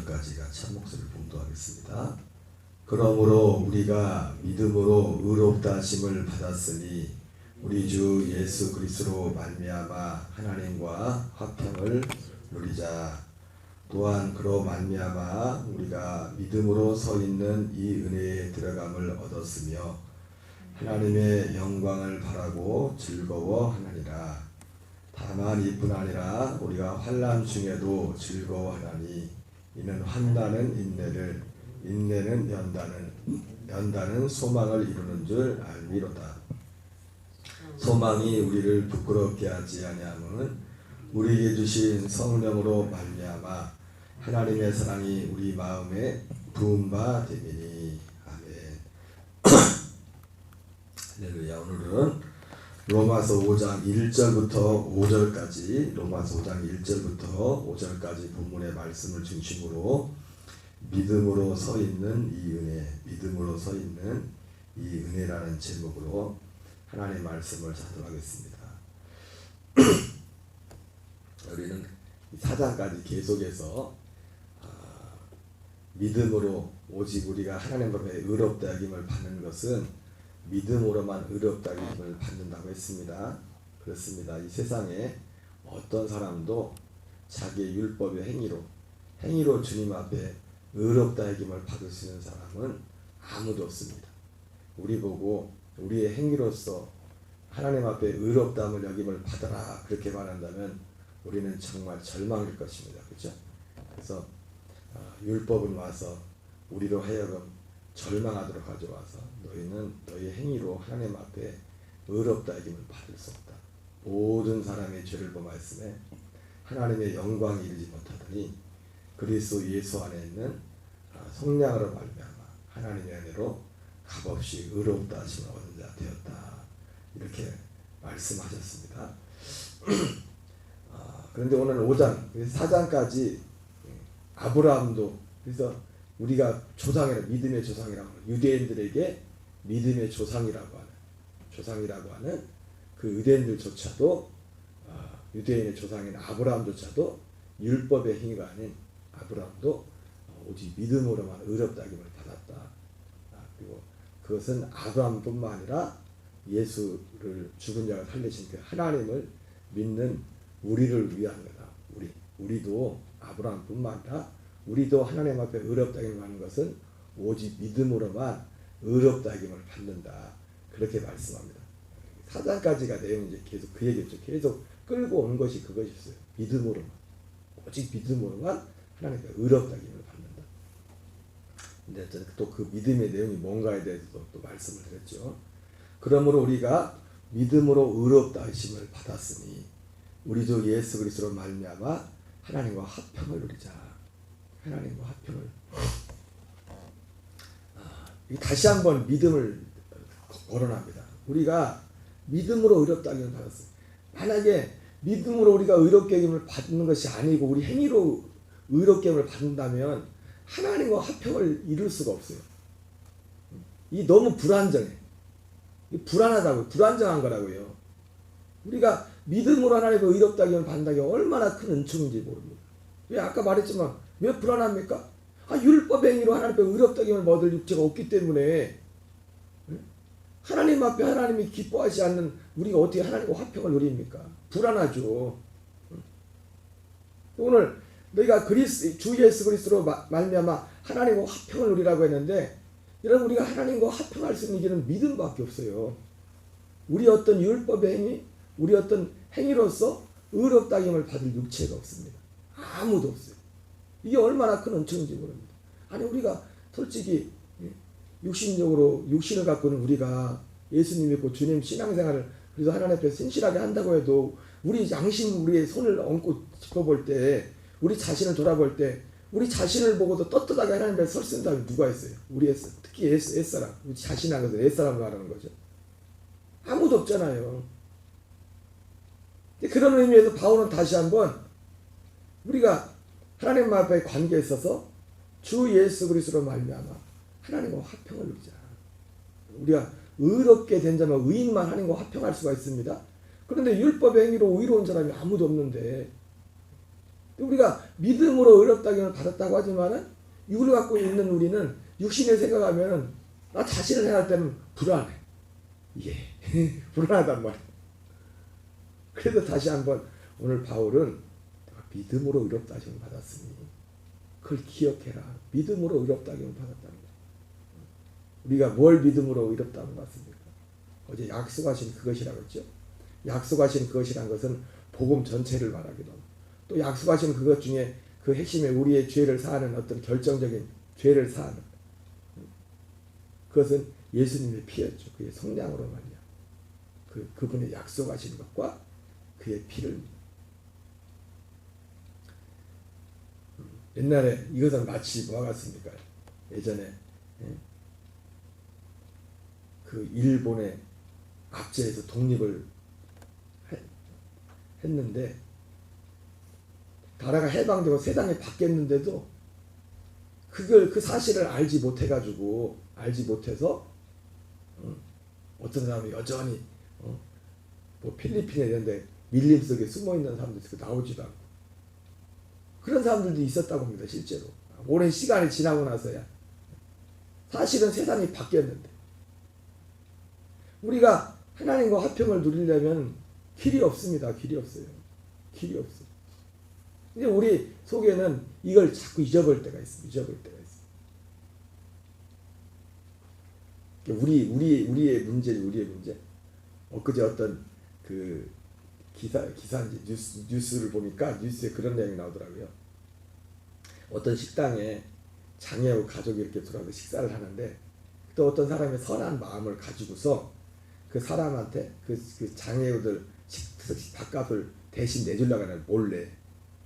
5절까지 같이 한 목소리를 봉독하겠습니다. 그러므로 우리가 믿음으로 의롭다 하심을 받았으니 우리 주 예수 그리스도로 말미암아 하나님과 화평을 누리자. 또한 그로 말미암아 우리가 믿음으로 서 있는 이 은혜에 들어감을 얻었으며 하나님의 영광을 바라고 즐거워하느니라. 다만 이뿐 아니라 우리가 환난 중에도 즐거워하나니 이는 환난은 인내를, 인내는 연단은 소망을 이루는 줄 알미로다. 소망이 우리를 부끄럽게 하지 아니하면 우리에게 주신 성령으로 말미암아 하나님의 사랑이 우리 마음에 부은 바 되리니. 아멘. 할렐루야. 오늘은 로마서 5장 1절부터 5절까지 로마서 5장 1절부터 5절까지 본문의 말씀을 중심으로 믿음으로 서 있는 이 은혜, 믿음으로 서 있는 이 은혜라는 제목으로 하나님의 말씀을 찾아가겠습니다. 우리는 4장까지 계속해서 믿음으로 오직 우리가 하나님 앞에 의롭다 여김을 받는 것은 믿음으로만 의롭다 여김을 받는다고 했습니다. 그렇습니다. 이 세상에 어떤 사람도 자기의 율법의 행위로 주님 앞에 의롭다 여김을 받을 수 있는 사람은 아무도 없습니다. 우리 보고 우리의 행위로서 하나님 앞에 의롭다함을 여김을 받아라 그렇게 말한다면 우리는 정말 절망일 것입니다. 그렇죠? 그래서 율법은 와서 우리로 하여금 절망하도록 가져와서 너희는 너희 행위로 하나님 앞에 의롭다 여김을 받을 수 없다. 모든 사람의 죄를 범하였음에 하나님의 영광이 이르지 못하더니 그리스도 예수 안에 있는 성령으로 말미암아 하나님의 은혜로 값없이 의롭다 하심을 얻은 자 되었다. 이렇게 말씀하셨습니다. 그런데 오늘 5장, 4장까지 아브라함도 그래서 우리가 조상이라 믿음의 조상이라고 하는 유대인들에게 믿음의 조상이라고 하는 그 유대인들조차도 유대인의 조상인 아브라함조차도 율법의 행위가 아닌 아브라함도 오직 믿음으로만 의롭다 하김을 받았다. 그리고 그것은 아브라함뿐만 아니라 예수를 죽은 자가 살리신 그 하나님을 믿는 우리를 위한 거다. 우리도 아브라함뿐만 아니라 우리도 하나님 앞에 의롭다 하김을 받는 것은 오직 믿음으로만 의롭다 하김을 받는다. 그렇게 말씀합니다. 4장까지가 내용이 이제 계속 그 얘기였죠. 계속 끌고 오는 것이 그것이었어요. 믿음으로만, 오직 믿음으로만 하나님 앞에 의롭다 하김을 받는다. 근데 저는 또 그 믿음의 내용이 뭔가에 대해서도 또 말씀을 드렸죠. 그러므로 우리가 믿음으로 의롭다 하심을 받았으니 우리 주 예수 그리스도로 말미암아 하나님과 화평을 누리자. 하나님과 화평을. 다시 한번 믿음을 거론합니다. 우리가 믿음으로 의롭다 하심을 받았어요. 만약에 믿음으로 우리가 의롭게 하심을 받는 것이 아니고 우리 행위로 의롭게 하심을 받는다면 하나님과 화평을 이룰 수가 없어요. 이 너무 불안정해. 불안하다고, 불안정한 거라고요. 우리가 믿음으로 하나님과 의롭다 하심을 받는다는 게 얼마나 큰 은총인지 모릅니다. 왜 아까 말했지만 왜 불안합니까? 율법 행위로 하나님 앞에 의롭다 하심을 얻을 육체가 없기 때문에 하나님 앞에 하나님이 기뻐하지 않는 우리가 어떻게 하나님과 화평을 누립니까? 불안하죠. 오늘 너희가 주 예수 그리스도로 말미암아 하나님과 화평을 누리라고 했는데 여러분 우리가 하나님과 화평할 수 있는 길은 믿음밖에 없어요. 우리 어떤 율법의 행위, 우리 어떤 행위로서 의롭다 하심을 받을 육체가 없습니다. 아무도 없어요. 이게 얼마나 큰 은총인지 모릅니다. 아니 우리가 솔직히 육신적으로 육신을 갖고는 우리가 예수님 믿고 주님 신앙생활을 그래서 하나님 앞에 신실하게 한다고 해도 우리 양심 우리의 손을 얹고 짚어볼 때 우리 자신을 돌아볼 때 우리 자신을 보고도 떳떳하게 하나님 앞에 설 수 있는 사람이 누가 있어요? 우리 특히 옛사람, 우리 자신하고서 옛사람을 말하는 거죠. 아무도 없잖아요. 그런 의미에서 바울은 다시 한번 우리가 하나님 앞에 관계에 있어서 주 예수 그리스도로 말미암아 하나님과 화평을 누리자. 우리가 의롭게 된 자만 의인만 하나님과 화평할 수가 있습니다. 그런데 율법의 행위로 의로운 사람이 아무도 없는데 우리가 믿음으로 의롭다기를 받았다고 하지만은 육을 갖고 있는 우리는 육신을 생각하면은 나 자신을 생각할 때는 불안해. 예, 불안하단 말이야. 그래서 다시 한번 오늘 바울은 내가 믿음으로 의롭다 하심을 받았으니 그걸 기억해라. 믿음으로 의롭다 하심을 받았다는 거야. 우리가 뭘 믿음으로 의롭다 함을 받습니까? 어제 약속하신 그것이라고 했죠. 약속하신 그것이란 것은 복음 전체를 말하기도 하고 또 약속하신 그것 중에 그 핵심에 우리의 죄를 사하는 어떤 결정적인 죄를 사하는 그것은 예수님의 피였죠. 그의 성량으로 말이야. 그분의 약속하신 것과 그의 피를 옛날에 이것은 마치 뭐와 같습니까? 예전에 그 일본의 압제에서 독립을 했는데 나라가 해방되고 세상이 바뀌었는데도 그 사실을 알지 못해서 어떤 사람이 여전히 뭐 필리핀에 있는데 밀림 속에 숨어 있는 사람들이 나오지도 않고 그런 사람들도 있었다고 합니다. 실제로 오랜 시간이 지나고 나서야 사실은 세상이 바뀌었는데 우리가 하나님과 화평을 누리려면 길이 없습니다. 길이 없어요. 길이 없어요. 근데 우리 속에는 이걸 자꾸 잊어버릴 때가 있어요. 우리의 문제. 엊그제 어떤 그 기사인지 뉴스를 보니까 뉴스에 그런 내용이 나오더라고요. 어떤 식당에 장애우 가족이 이렇게 들어와서 식사를 하는데 또 어떤 사람의 선한 마음을 가지고서 그 사람한테 그 장애우들 밥값을 대신 내주려고 하는 몰래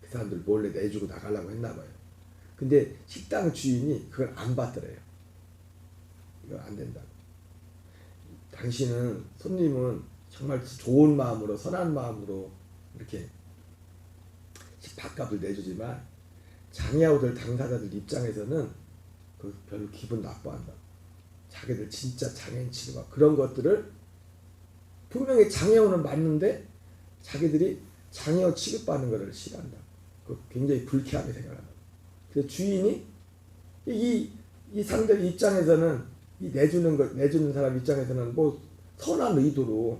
그 사람들 몰래 내주고 나가려고 했나 봐요. 근데 식당 주인이 그걸 안 받더래요. 이거 안 된다고. 당신은 손님은 정말 좋은 마음으로 선한 마음으로 이렇게 밥값을 내주지만 장애우들 당사자들 입장에서는 그 별로 기분 나빠한다. 자기들 진짜 장애인 취급하고 그런 것들을 분명히 장애우는 맞는데 자기들이 장애우 취급받는 것을 싫어한다. 굉장히 불쾌하게 생각한다. 그래서 주인이 이 상대 입장에서는 이 내주는 사람 입장에서는 뭐 선한 의도로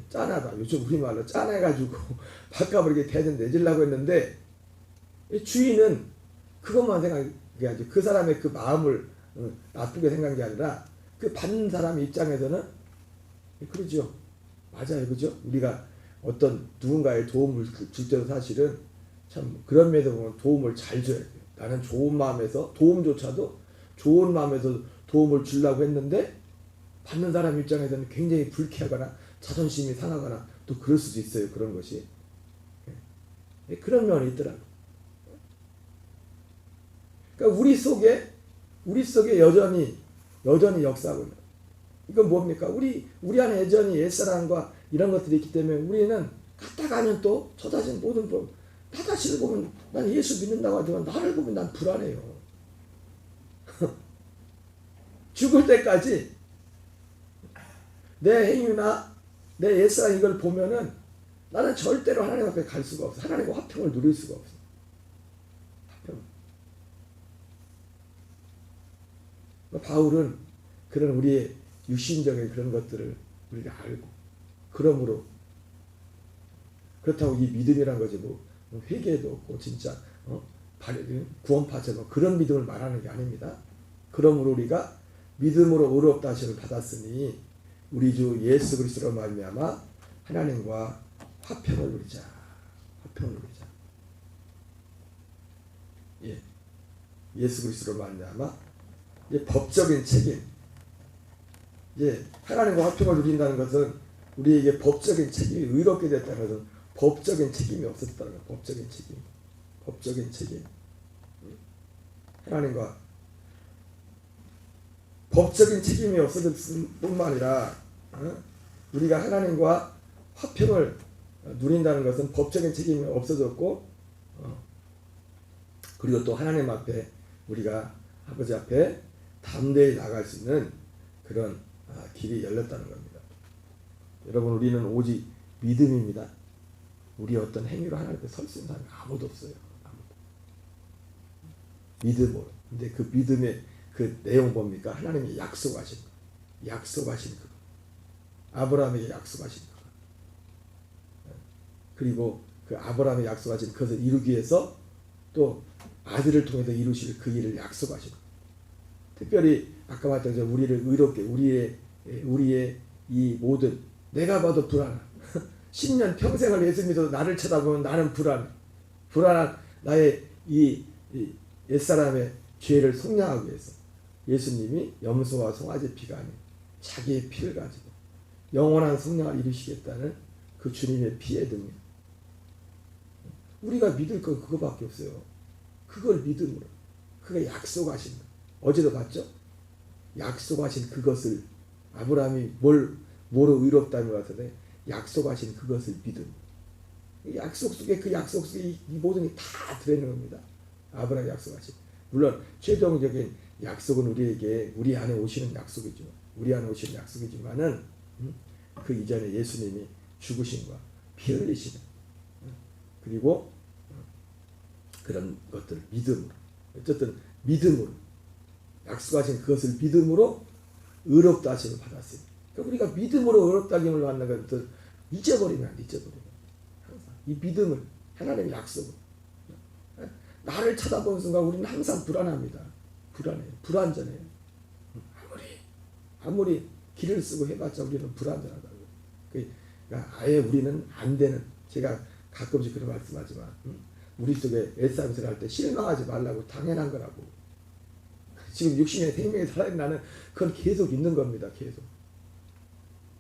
짠하다. 요즘 우리말로 짠해가지고 밥값을 이렇게 대신 내주려고 했는데 주인은 그것만 생각해야지. 그 사람의 그 마음을 나쁘게 생각한 게 아니라 그 받는 사람 입장에서는 그러죠. 맞아요. 그죠? 우리가 어떤 누군가의 도움을 줄 때도 사실은 참 그런 면에서 보면 도움을 잘 줘야 돼요. 나는 좋은 마음에서 도움조차도 좋은 마음에서 도움을 주려고 했는데 받는 사람 입장에서는 굉장히 불쾌하거나 자존심이 상하거나 또 그럴 수도 있어요. 그런 것이. 그런 면이 있더라고요. 그러니까 우리 속에 여전히 역사하고 있는. 이건 뭡니까? 우리 안에 여전히 옛사랑과 이런 것들이 있기 때문에 우리는 갔다 가면 또 저 자신 모든 나 자신을 보면 난 예수 믿는다고 하지만 나를 보면 난 불안해요. 죽을 때까지 내 행위나 내 옛사랑 이걸 보면은 나는 절대로 하나님 앞에 갈 수가 없어. 하나님과 화평을 누릴 수가 없어. 화평. 바울은 그런 우리의 육신적인 그런 것들을 우리가 알고 그러므로 그렇다고 이 믿음이란 것이 뭐 회개도 없고 진짜 구원파처럼 뭐 그런 믿음을 말하는 게 아닙니다. 그러므로 우리가 믿음으로 의롭다 하심을 받았으니 우리 주 예수 그리스도로 말미암아 하나님과 화평을 누리자. 예, 예수 그리스도로 말미암아 법적인 책임. 하나님과 화평을 누린다는 것은 우리에게 법적인 책임이 의롭게 됐다는 것은 법적인 책임이 없었다는 거예요. 법적인 책임. 하나님과 법적인 책임이 없었을 뿐만 아니라 우리가 하나님과 화평을 누린다는 것은 법적인 책임이 없어졌고 그리고 또 하나님 앞에 우리가 아버지 앞에 담대히 나갈 수 있는 그런 길이 열렸다는 겁니다. 여러분 우리는 오직 믿음입니다. 우리 어떤 행위로 하나님 앞에 설 수 있는 사람이 아무도 없어요. 아무도. 믿음으로. 근데 그 믿음의 그 내용 뭡니까? 하나님이 약속하신 거. 약속하신 그거. 아브라함에게 약속하신 거. 그리고 그 아브라함에 약속하신 그것을 이루기 위해서 또 아들을 통해서 이루실 그 일을 약속하신 거. 특별히 아까 말했던 우리를 의롭게 우리의 이 모든 내가 봐도 불안한 10년 평생을 예수 믿어도 나를 쳐다보면 나는 불안한 나의 이 옛사람의 죄를 속량하기 위해서 예수님이 염소와 송아지 피가 아닌 자기의 피를 가지고 영원한 속량을 이루시겠다는 그 주님의 피의 능력. 우리가 믿을 건 그거밖에 없어요. 그걸 믿음으로. 그게 약속하신 거. 어제도 봤죠? 약속하신 그것을 아브라함이 뭐로 의롭다는 것 같은데 약속하신 그것을 믿음. 약속 속에 그 약속 속에 이 모든 게 다 들어있는 겁니다. 아브라함이 약속하신. 물론 최종적인 약속은 우리에게 우리 안에 오시는 약속이지만 그 이전에 예수님이 죽으심과 피 흘리시는 그리고 그런 것들 믿음으로 어쨌든 믿음으로 약속하신 그것을 믿음으로 의롭다 하심을 받았어요. 그러니까 우리가 믿음으로 의롭다 하심을 받는 것을 잊어버리면 항상 이 믿음을 하나님의 약속을 나를 쳐다보는 순간 우리는 항상 불안합니다. 불안전해요. 아무리 길을 쓰고 해봤자 우리는 불안전하다고. 그러니까 아예 우리는 안 되는, 제가 가끔씩 그런 말씀하지만 우리 속에 애싸움을 할 때 실망하지 말라고 당연한 거라고. 지금 60년의 생명이 살아있는 나는 그건 계속 있는 겁니다. 계속.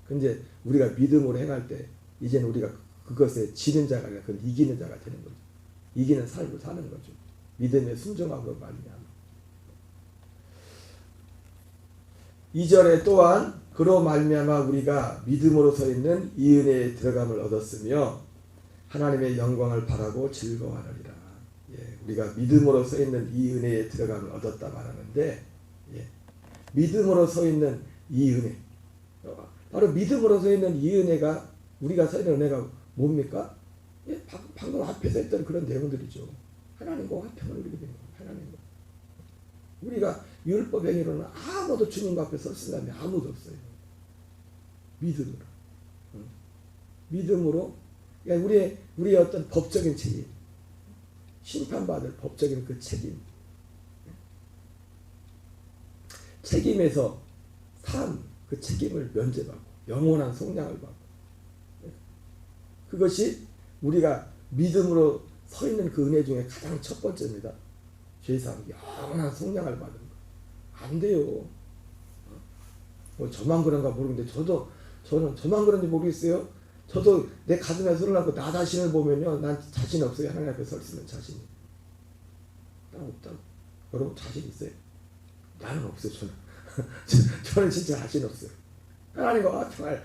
근데 우리가 믿음으로 행할 때 이제는 우리가 그것에 지는 자가 아니라 그건 이기는 자가 되는 거죠. 이기는 삶을 사는 거죠. 믿음에 순종함으로 말미암아. 2절에 또한 그로 말미암아 우리가 믿음으로 서 있는 이 은혜에 들어감을 얻었으며 하나님의 영광을 바라고 즐거워하느니라. 예, 우리가 믿음으로 서 있는 이 은혜에 들어감을 얻었다 말하는데, 예, 믿음으로 서 있는 이 은혜, 바로 믿음으로 서 있는 이 은혜가, 우리가 서 있는 은혜가 뭡니까? 예, 방금 앞에서 했던 그런 내용들이죠. 하나님과 화평을 누리게 되는 거예요. 하나님과. 우리가 율법 행위로는 아무도 주님 앞에 설 사람이 아무도 없어요. 믿음으로. 믿음으로. 그러니까 우리의 어떤 법적인 책임, 심판받을 법적인 그 책임에서 그 책임을 면제받고 영원한 속량을 받고, 그것이 우리가 믿음으로 서 있는 그 은혜 중에 가장 첫 번째입니다. 죄사함, 영원한 속량을 받는 거. 안 돼요. 뭐 저만 그런가 모르겠는데 저는 저만 그런지 모르겠어요. 저도 내 가슴에 손을 얹고 나 자신을 보면요, 난 자신 없어요. 하나님 앞에 설 수 있는 자신이. 난 없다고. 여러분 자신 있어요? 나는 없어요. 저는 진짜 자신 없어요. 하나님과 정말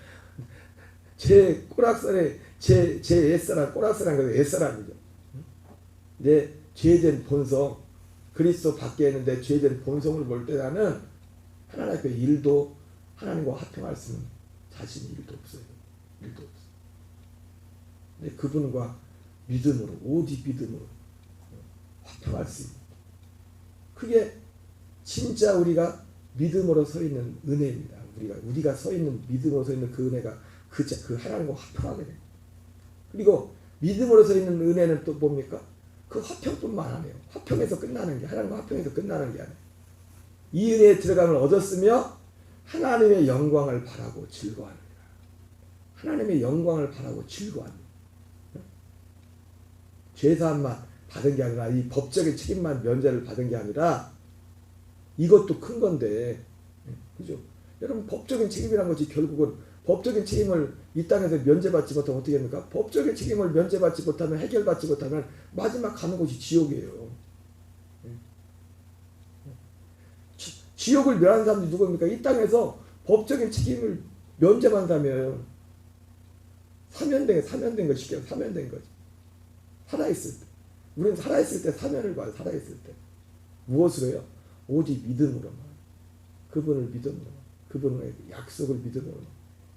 제 꼬락살에 제 옛사람, 꼬락살한 거 옛사람이죠. 내 죄된 본성, 그리스도 밖에 있는데 죄된 본성을 볼 때 나는 하나님 앞에 일도 하나님과 화평할 수 있는 자신이 일도 없어요. 일도 없어요. 근데 그분과 믿음으로, 오직 믿음으로 화평할 수 있는, 그게 진짜 우리가 믿음으로 서 있는 은혜입니다. 우리가 서 있는, 믿음으로 서 있는 그 은혜가 그 하나님과 화평하게 돼요. 그리고 믿음으로 서 있는 은혜는 또 뭡니까? 그 화평뿐만 아니에요. 화평에서 끝나는 게, 하나님과 화평에서 끝나는 게 아니에요. 이 은혜에 들어감을 얻었으며 하나님의 영광을 바라고 즐거워합니다. 하나님의 영광을 바라고 즐거워합니다. 죄사함만 받은 게 아니라, 이 법적인 책임만 면제를 받은 게 아니라, 이것도 큰 건데, 그죠? 여러분, 법적인 책임이란 것이 결국은 법적인 책임을 이 땅에서 면제받지 못하면 어떻게 합니까? 법적인 책임을 면제받지 못하면, 해결받지 못하면 마지막 가는 곳이 지옥이에요. 지옥을 멸하는 사람들이 누굽니까? 이 땅에서 법적인 책임을 면제받는다면 사면된 거 시켜요. 사면된 거지. 살아있을 때. 우리는 살아있을 때 사면을 봐요. 살아있을 때. 무엇으로 해요? 오직 믿음으로만. 그분을 믿음으로만. 그분의 약속을 믿음으로만.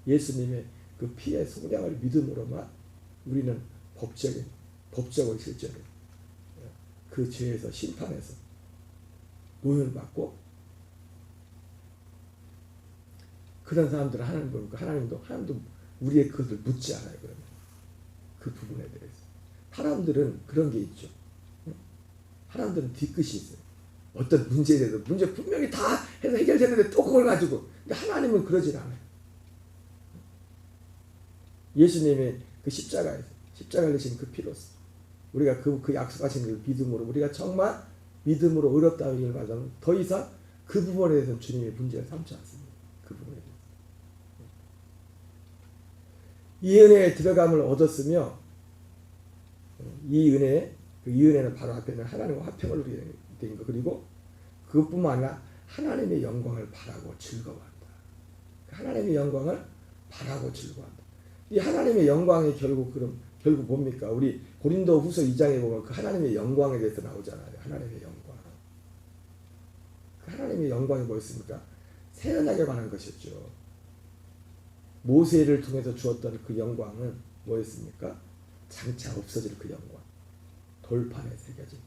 예수님의 그 피의 속량을 믿음으로만 우리는 법적으로 실제로 그 죄에서 심판해서 노임을 받고 그런 사람들은 하나님도 우리의 그것을 묻지 않아요. 그러면 그 부분에 대해서 사람들은 그런 게 있죠. 사람들은 뒤끝이 있어요. 어떤 문제에 대해서 문제 분명히 다 해서 해결되는데 또 그걸 가지고. 근데 하나님은 그러질 않아요. 예수님의 그 십자가를 지신 그 피로서 우리가 그 약속하신 그 믿음으로 우리가 정말 믿음으로 의롭다는 일을 받으면 더 이상 그 부분에 대해서는 주님의 문제를 삼지 않습니다. 그 부분에 대해서. 이 은혜에 들어감을 얻었으며 이 은혜는 바로 앞에는 하나님과 화평을 누리게 된 것. 그리고 그것뿐만 아니라 하나님의 영광을 바라고 즐거워한다. 하나님의 영광을 바라고 즐거워한다. 이 하나님의 영광이 결국 뭡니까? 우리 고린도후서 2장에 보면 그 하나님의 영광에 대해서 나오잖아요. 하나님의 영광. 그 하나님의 영광이 뭐였습니까? 세연하게 관한 것이었죠. 모세를 통해서 주었던 그 영광은 뭐였습니까? 장차 없어질 그 영광. 돌판에 새겨진.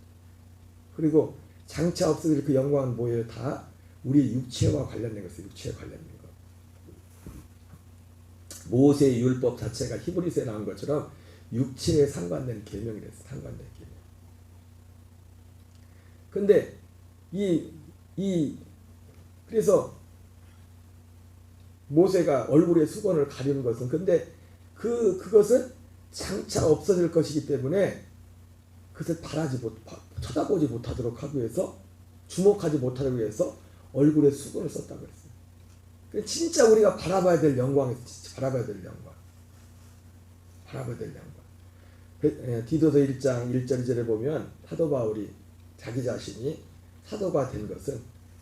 그리고 장차 없어질 그 영광은 뭐예요? 다 우리 육체와 관련된 것이에요. 육체에 관련된 것. 모세의 율법 자체가 히브리서에 나온 것처럼 육체에 상관된 계명이랬어요. 상관된 계명. 근데 그래서 모세가 얼굴의 수건을 가리는 것은 근데 그것은 장차 없어질 것이기 때문에 그것을 쳐다보지 못하도록 하기 위해서 주목하지 못하기 위해서 얼굴에 수건을 썼다고 했어요. 진짜 우리가 바라봐야 될 영광이에요. 바라봐야 될 영광. 디도서 1장 1절 2절에 보면 사도 바울이 자기 자신이 사도가 된 것은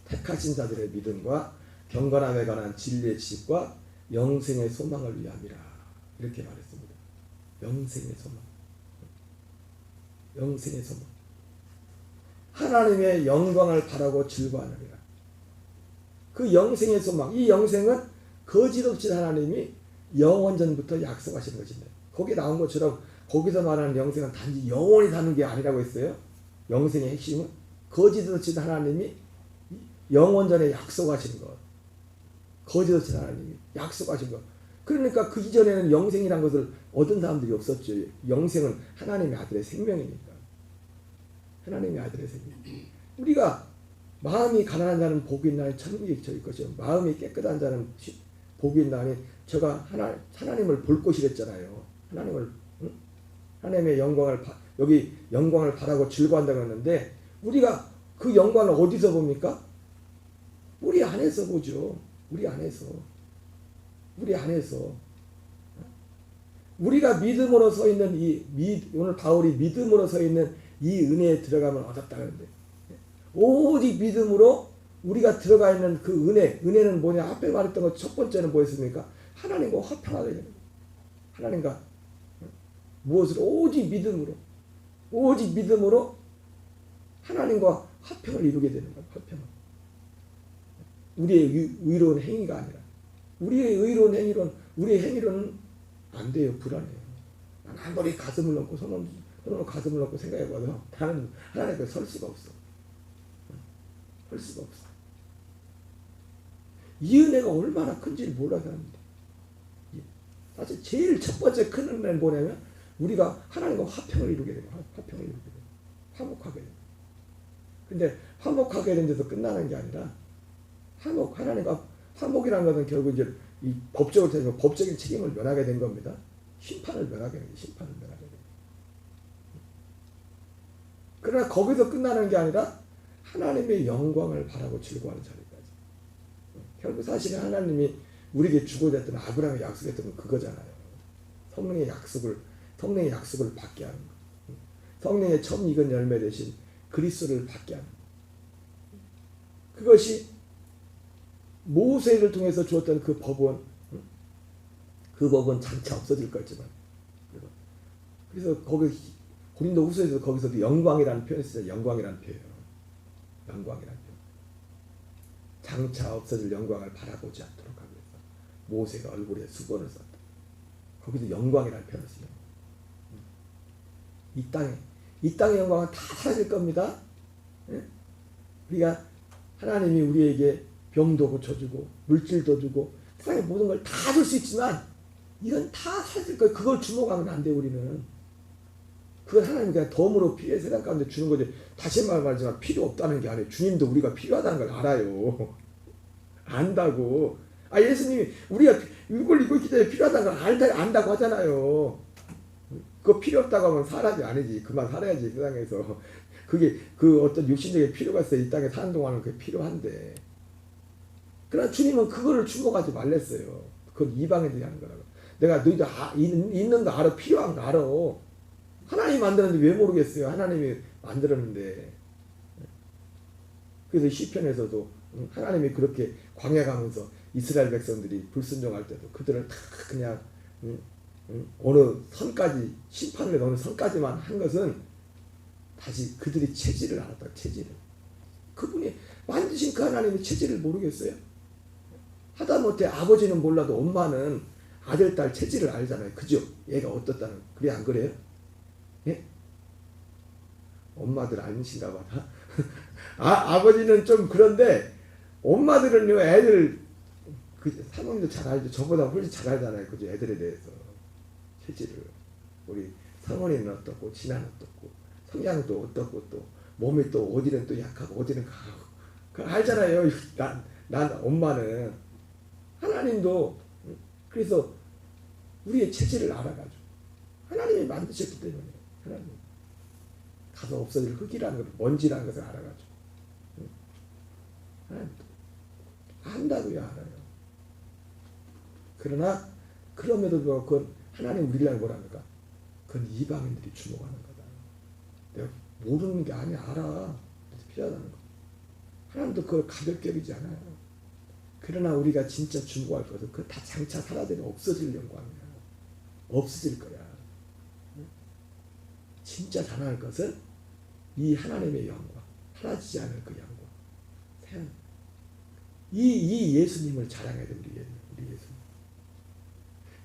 택하신 자들의 믿음과 경건함에 관한 진리의 지식과 영생의 소망을 위함이라. 이렇게 말했습니다. 영생의 소망. 영생의 소망. 하나님의 영광을 바라고 즐거워하느니라. 그 영생의 소망. 이 영생은 거짓없이 하나님이 영원전부터 약속하시는 것인데 거기에 나온 것처럼 거기서 말하는 영생은 단지 영원히 사는 게 아니라고 했어요. 영생의 핵심은 거짓없이 하나님이 영원전에 약속하신 것. 거짓없이 하나님이 약속하신 것. 그러니까 그 이전에는 영생이란 것을 얻은 사람들이 없었죠. 영생은 하나님의 아들의 생명이니까. 하나님의 아들의 생명. 우리가 마음이 가난한 자는 복이 있나니 천국에 저일 것이요 마음이 깨끗한 자는 복이 있나니 저가 하나님을 볼 곳이랬잖아요. 하나님의 영광을 여기 영광을 바라고 즐거워한다고 했는데 우리가 그 영광을 어디서 봅니까? 우리 안에서 보죠. 우리 안에서 우리가 믿음으로 서 있는 오늘 바울이 믿음으로 서 있는 이 은혜에 들어가면 얻었다는데 오직 믿음으로 우리가 들어가 있는 그 은혜는 뭐냐? 앞에 말했던 것 첫 번째는 뭐였습니까? 하나님과 화평하게 되는 거예요. 하나님과 무엇으로? 오직 믿음으로 하나님과 화평을 이루게 되는 거예요. 화평을. 우리의 의로운 행위가 아니라 우리의 의로운 행위로는 안 돼요. 불안해요. 난 아무리 가슴을 넣고 손으로 가슴을 넣고 생각해봐도 나는 하나님 앞에 설 수가 없어. 이 은혜가 얼마나 큰지를 몰라서 합니다. 사실 제일 첫 번째 큰 은혜는 뭐냐면 우리가 하나님과 화평을 이루게 되는 거예요. 화목하게 되는 거예요. 근데 화목하게 된 데서 끝나는 게 아니라 하나님과 화목이라는 것은 결국 이제 이 법적으로 되면 법적인 책임을 면하게 된 겁니다. 심판을 면하게 된 거예요. 그러나 거기서 끝나는 게 아니라 하나님의 영광을 바라고 즐거워하는 자리까지. 결국 사실은 하나님이 우리에게 주고됐던 아브라함의 약속했던 건 그거잖아요. 성령의 약속을 받게 하는 것. 성령의 처음 익은 열매 대신 그리스도를 받게 하는 것. 그것이 모세를 통해서 주었던 그 법은 장차 없어질 거지만 그래서 거기 고린도후서에서 거기서도 영광이라는 표현을 쓰죠. 영광이라는 표현. 장차 없어질 영광을 바라보지 않도록 하기 위해서 모세가 얼굴에 수건을 썼다. 거기도 영광이라는 표현을 쓰는 거예요. 이 땅의 영광은 다 사라질 겁니다. 예? 우리가 하나님이 우리에게 병도 고쳐주고 물질도 주고 세상의 모든 걸 다 줄 수 있지만 이건 다 사라질 거예요. 그걸 주목하면 안 돼. 우리는 그건 하나님 그냥 덤으로 피해 세상 가운데 주는 거지. 다시 말하지만 필요 없다는 게 아니에요. 주님도 우리가 필요하다는 걸 알아요. 안다고. 예수님이 우리가 이걸 있기 때문에 필요하다는 걸 안다고 하잖아요. 그거 필요 없다고 하면 사람이 아니지. 그만 살아야지 세상에서. 그게 그 어떤 육신적인 필요가 있어요. 이 땅에 사는 동안은 그게 필요한데. 그러나 주님은 그거를 주목하지 말랬어요. 그건 이방인들이 하는 거라고. 내가 너희들 있는 거 알아. 필요한 거 알아. 하나님이 만들었는데 왜 모르겠어요. 하나님이 만들었는데. 그래서 시편에서도 하나님이 그렇게 광야 가면서 이스라엘 백성들이 불순종할 때도 그들을 다 그냥 어느 선까지 심판을 어느 선까지만 한 것은 다시 그들이 체질을 알았다. 체질을. 그분이 만드신 그 하나님의 체질을 모르겠어요. 하다못해 아버지는 몰라도 엄마는 아들 딸 체질을 알잖아요. 그죠? 얘가 어떻다는. 그래 안 그래요? 예? 엄마들 아니신가 봐. 아버지는 좀 그런데 엄마들은요 애들 사모님도 잘 알죠. 저보다 훨씬 잘 알잖아요. 그죠? 애들에 대해서 체질을. 우리 사모님은 어떻고 진아는 어떻고 성향도 어떻고 또 몸이 또 어디는 또 약하고 어디는 강하고 그 알잖아요. 난 엄마는 하나님도 그래서 우리의 체질을 알아가지고 하나님이 만드셨기 때문에 하나님 가서 없어질 흙이라는 것, 먼지라는 것을 알아가지고 하나님도 안다고요. 알아요. 그러나 그럼에도 불구하고 그건 하나님 우리를 뭐랍니까? 그건 이방인들이 주목하는 거다. 내가 모르는 게 아니야. 알아. 그래서 필요하다는 거. 하나님도 그걸 가볍게 여기지 않아요. 그러나 우리가 진짜 주목할 것은 그 다 장차 사라지는 없어질 영광이야. 없어질 거야. 진짜 자랑할 것은 이 하나님의 영광, 사라지지 않을 그 영광. 이 예수님을 자랑해야 돼. 우리 예수님.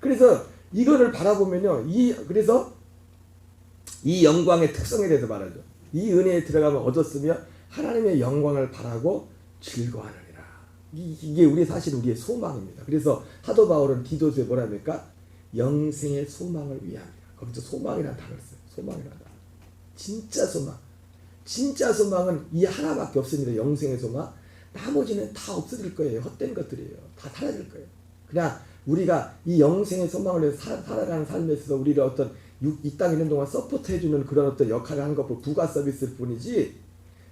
그래서 이거를 바라보면요. 그래서 이 영광의 특성에 대해서 말하죠. 이 은혜에 들어가면 얻었으며 하나님의 영광을 바라고 즐거워하느니라. 이게 사실 우리의 소망입니다. 그래서 사도 바울은 디도서에 뭐랍니까? 영생의 소망을 위함이라. 거기서 소망이라는 단어를 써요. 소망이라는 단어. 진짜 소망. 진짜 소망은 이 하나밖에 없습니다. 영생의 소망. 나머지는 다 없어질 거예요. 헛된 것들이에요. 다 사라질 거예요. 그냥 우리가 이 영생의 소망을 위해서 살아가는 삶에 있어서 우리를 어떤 이 땅에 있는 동안 서포트해주는 그런 어떤 역할을 하는 것뿐 부가 서비스일 뿐이지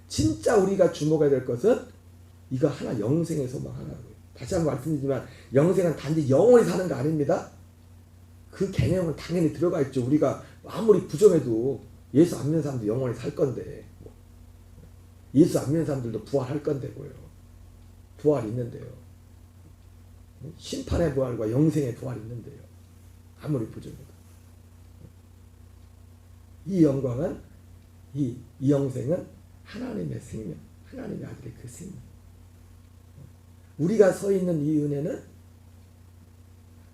진짜 우리가 주목해야 될 것은 이거 하나 영생의 소망 하나고요. 다시 한번 말씀드리지만 영생은 단지 영원히 사는 거 아닙니다. 그 개념은 당연히 들어가 있죠. 우리가 아무리 부정해도 예수 안 믿는 사람도 영원히 살 건데 예수 안 믿는 사람들도 부활할 건데 뭐요. 부활이 있는데요. 심판의 부활과 영생의 부활이 있는데요. 아무리 부정해도. 이 영광은 이 영생은 하나님의 생명, 하나님의 아들의 그 생명. 우리가 서 있는 이 은혜는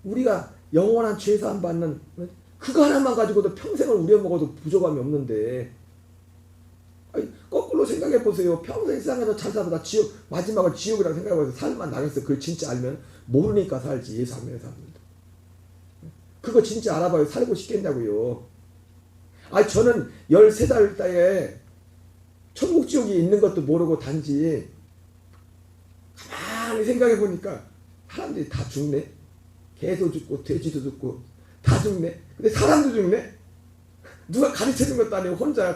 우리가 영원한 죄사함 받는 그거 하나만 가지고도 평생을 우려먹어도 부족함이 없는데 거꾸로 생각해 보세요. 평생 세상에서 잘 살다 마지막을 지옥이라고 생각해보세요. 살만 나겠어요. 그걸 진짜 알면 모르니까 살지. 예수 안 믿는 사람들도. 그거 진짜 알아봐요. 살고 싶겠냐고요. 저는 13살 때에 천국 지옥이 있는 것도 모르고 단지 가만히 생각해 보니까 사람들이 다 죽네. 개도 죽고 돼지도 죽고 다 죽네. 근데 사람도 죽네. 누가 가르쳐준 것도 아니고 혼자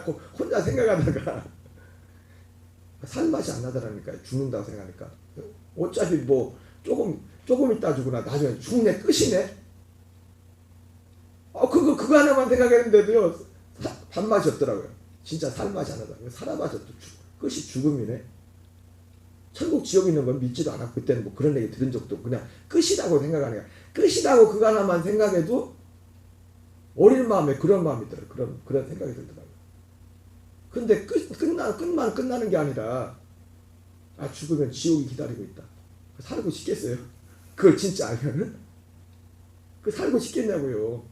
생각하다가 살맛이 안 나더라니까. 죽는다고 생각하니까 어차피 뭐 조금 있다 죽으나 나중에 죽네. 끝이네. 그거 하나만 생각했는데도요 밥맛이 없더라고요. 진짜 살맛이 안 나더라고요. 살아봐서 끝이 죽음이네. 천국 지옥 있는 건 믿지도 않았고 그때는 뭐 그런 얘기 들은 적도 없고 그냥 끝이라고 생각하는 거야. 끝이라고 그거 하나만 생각해도 어린 마음에 그런 마음이 들어요. 그런 생각이 들더라고요. 근데 끝나는 게 아니라 죽으면 지옥이 기다리고 있다. 살고 싶겠어요? 그걸 진짜 알면은? 살고 싶겠냐고요.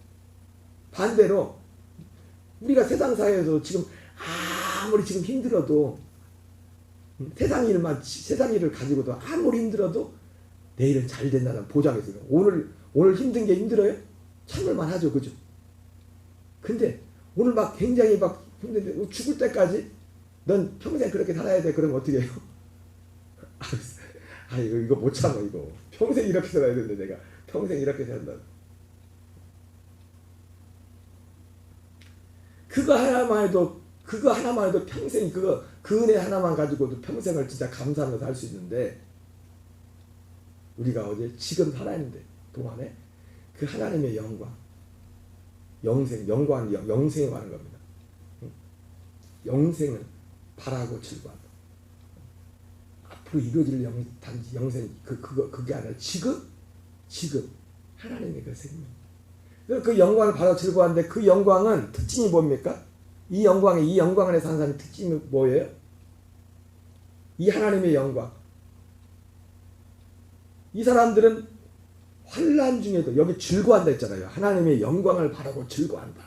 반대로 우리가 세상 사회에서 지금 아무리 지금 힘들어도 세상 일을 가지고도 아무리 힘들어도 내일은 잘 된다는 보장이 있어요. 오늘 힘든 게 힘들어요? 참을만 하죠, 그죠? 근데 오늘 막 굉장히 막 힘든데 죽을 때까지 넌 평생 그렇게 살아야 돼. 그러면 어떻게 해요? 이거 못 참아 이거. 평생 이렇게 살아야 되는데 내가 평생 이렇게 산다. 그거 하나만 해도 평생 그 은혜 하나만 가지고도 평생을 진짜 감사하면서 할 수 있는데 우리가 지금 살아있는데 동안에 그 하나님의 영생에 가는 겁니다. 영생을 바라고 즐거워한다. 앞으로 이루어질 단지 영생 그게 아니라 지금 하나님의 그 생명. 그 영광을 바라고 즐거워하는데 그 영광은 특징이 뭡니까? 이 영광 안에 사는 사람의 특징이 뭐예요? 이 하나님의 영광. 이 사람들은 환난 중에도 여기 즐거워한다 했잖아요. 하나님의 영광을 바라고 즐거워한다.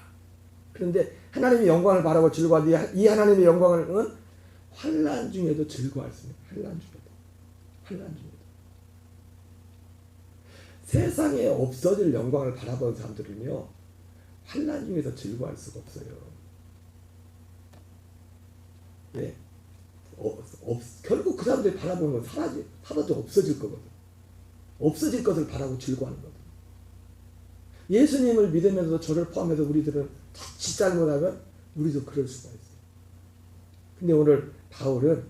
그런데 하나님의 영광을 바라고 즐거워하는데 이 하나님의 영광은 환난 중에도 즐거워할 수 있는 환난 중에도 세상에 없어질 영광을 바라보는 사람들은요 환난 중에서 즐거워할 수가 없어요. 예, 결국 그 사람들이 바라보는 건 사라져 없어질 거거든. 없어질 것을 바라고 즐거워하는 거거든. 예수님을 믿으면서 저를 포함해서 우리들은 자칫 잘못하면 우리도 그럴 수가 있어요. 근데 오늘 바울은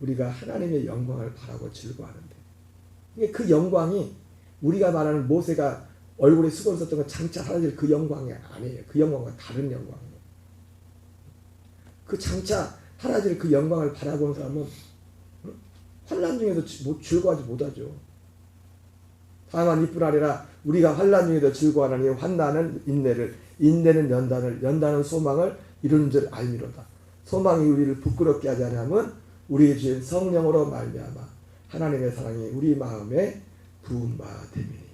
우리가 하나님의 영광을 바라고 즐거워하는데 그 영광이 우리가 말하는 모세가 얼굴에 수건 썼던 건 장차 사라질 그 영광이 아니에요. 그 영광과 다른 영광이에요. 그 장차 사라질 그 영광을 바라보는 사람은 환난 중에도 즐거워하지 못하죠. 다만 이뿐 아니라 우리가 환난 중에도 즐거워하는 이 환난은 인내는 연단은 소망을 이루는 줄 알미로다. 소망이 우리를 부끄럽게 하지 않으면 우리의 주인 성령으로 말미암아 하나님의 사랑이 우리 마음에 부은 바 됨이니.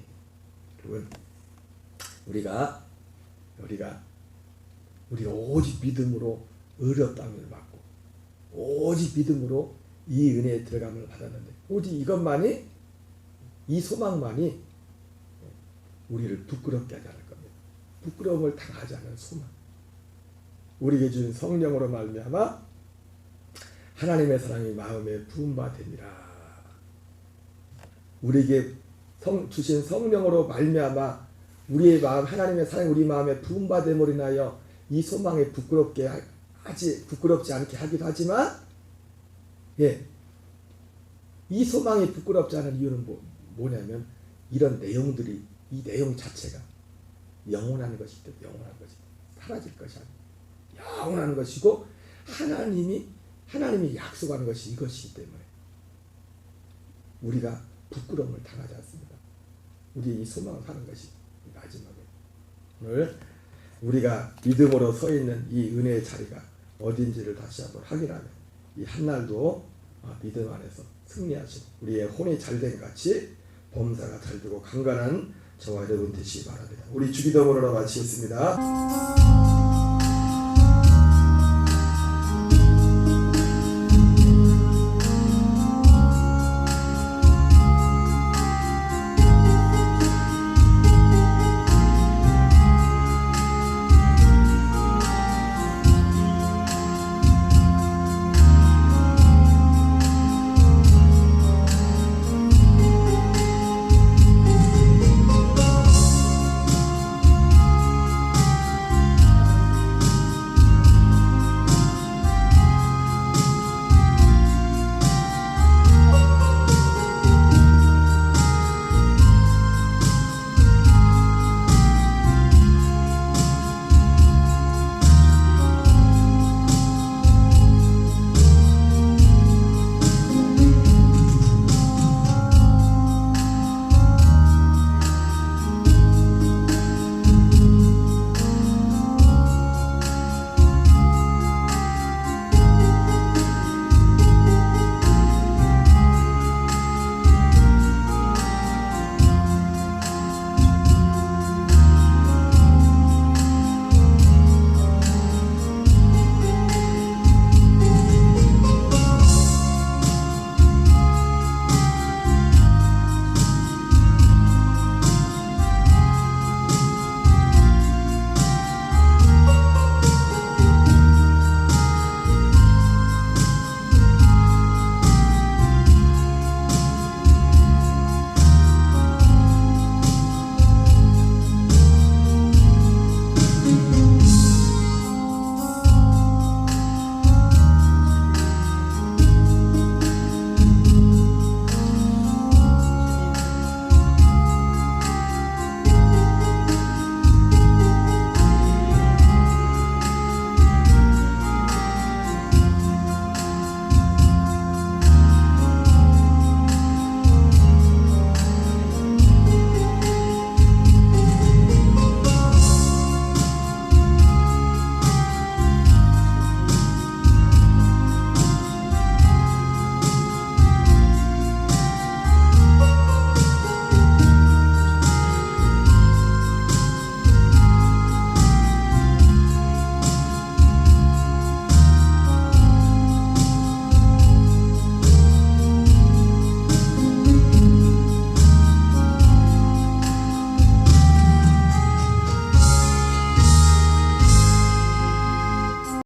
여러분, 우리가 오직 믿음으로 의롭다함을 받고 오직 믿음으로 이 은혜에 들어감을 받았는데 오직 이것만이 이 소망만이 우리를 부끄럽게 하지 않을 겁니다. 부끄러움을 당하지 않은 소망. 우리에게 준 성령으로 말미암아 하나님의 사랑이 마음에 부은 바 되니라. 우리에게 주신 성령으로 말미암아 우리의 마음 하나님의 사랑이 우리 마음에 부은 바 됨으로 인하여 이 소망에 부끄럽지 않게 하기도 하지만 이 소망이 부끄럽지 않은 이유는 뭐냐면 이런 내용들이 이 내용 자체가 영원한 것이기 때문에 영원한 것이 사라질 것이 아니에요. 영원한 것이고 하나님이 약속하는 것이 이것이기 때문에 우리가 부끄러움을 당하지 않습니다. 우리 이 소망을 하는 것이 마지막에 오늘 우리가 믿음으로 서 있는 이 은혜의 자리가 어딘지를 다시 한번 확인하면 이 한날도 믿음 안에서 승리하신 우리의 혼이 잘된 같이 범사가 잘되고 강건한 저와 여러분 되시기 바랍니다. 우리 주기도문으로 마치겠습니다.